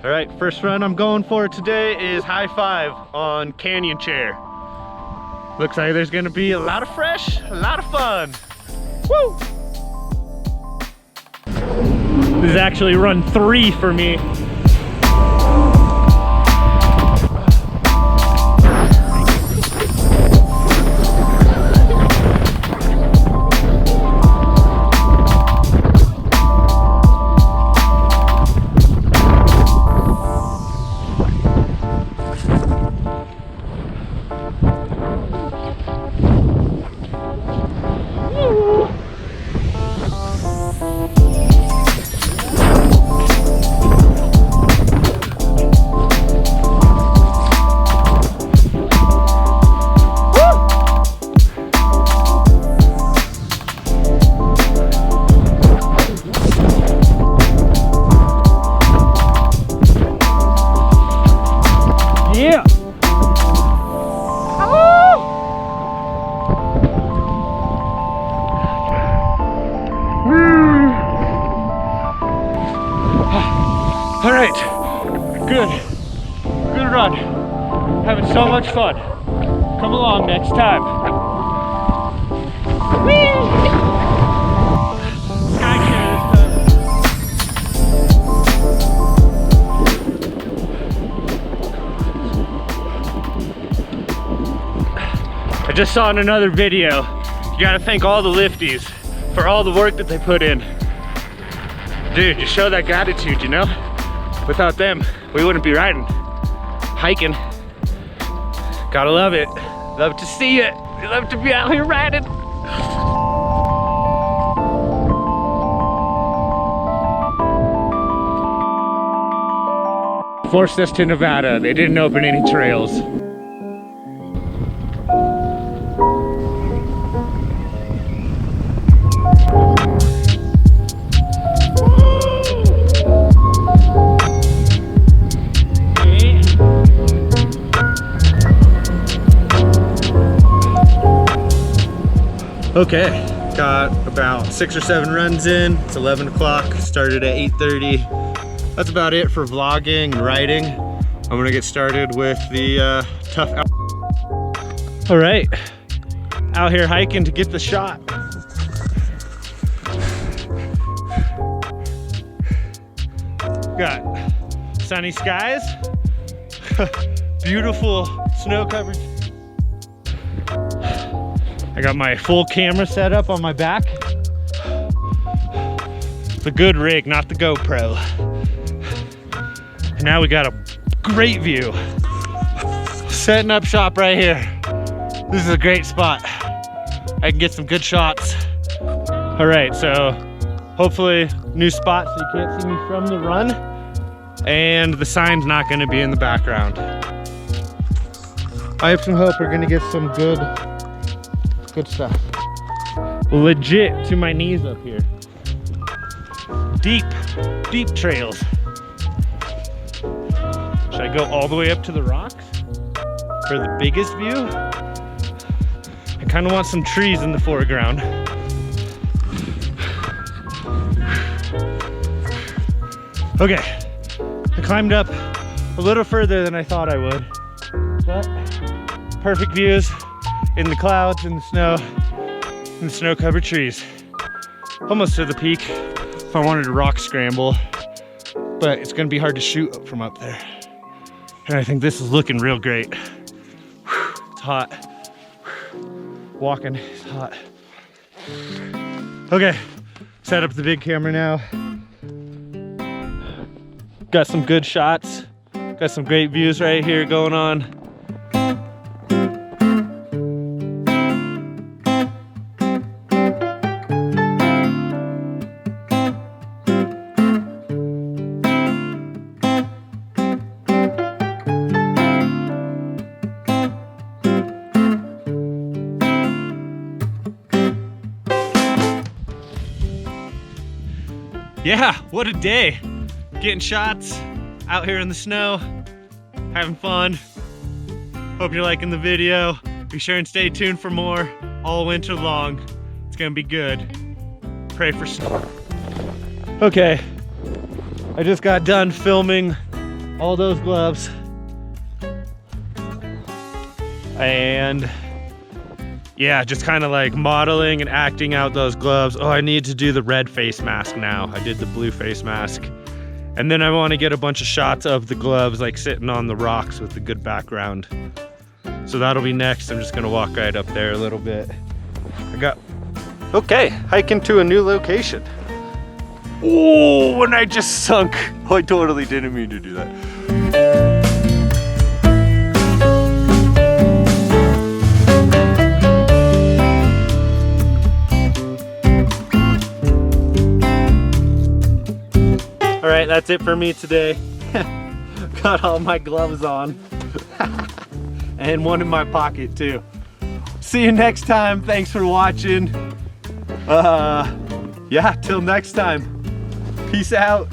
All right, first run I'm going for today is high five on canyon chair. Looks like there's gonna be a lot of fresh, a lot of fun. Woo! This is actually run 3 for me. All right, good run. Having so much fun. Come along next time. Whee! Sky chair this time. I just saw in another video, you gotta thank all the lifties for all the work that they put in. Dude, just show that gratitude, you know? Without them, we wouldn't be riding, hiking. Gotta love it. Love to see it. Love to be out here riding. Forced us to Nevada. They didn't open any trails. Okay, got about 6 or 7 runs in. It's 11 o'clock, started at 8:30. That's about it for vlogging and riding. I'm gonna get started with the tough out. All right, out here hiking to get the shot. Got sunny skies, beautiful snow-covered. I got my full camera set up on my back. The good rig, not the GoPro. And now we got a great view. Setting up shop right here. This is a great spot. I can get some good shots. All right, so hopefully new spot so you can't see me from the run. And the sign's not gonna be in the background. I have some hope we're gonna get some good stuff. Legit to my knees up here. Deep trails. Should I go all the way up to the rocks for the biggest view? I kind of want some trees in the foreground. Okay, I climbed up a little further than I thought I would, but perfect views. In the clouds, in the snow, in the snow-covered trees. Almost to the peak if I wanted to rock scramble, but it's gonna be hard to shoot from up there. And I think this is looking real great. It's hot. Walking is hot. Okay, set up the big camera now. Got some good shots. Got some great views right here going on. Yeah, what a day. Getting shots out here in the snow, having fun. Hope you're liking the video. Be sure and stay tuned for more all winter long. It's gonna be good. Pray for snow. Okay, I just got done filming all those gloves. And yeah, just kind of like modeling and acting out those gloves. Oh, I need to do the red face mask now. I did the blue face mask. And then I want to get a bunch of shots of the gloves like sitting on the rocks with a good background. So that'll be next. I'm just gonna walk right up there a little bit. Okay, hiking to a new location. Oh, and I just sunk. Oh, I totally didn't mean to do that. All right, that's it for me today. Got all my gloves on. And one in my pocket too. See you next time. Thanks for watching. Yeah, till next time. Peace out.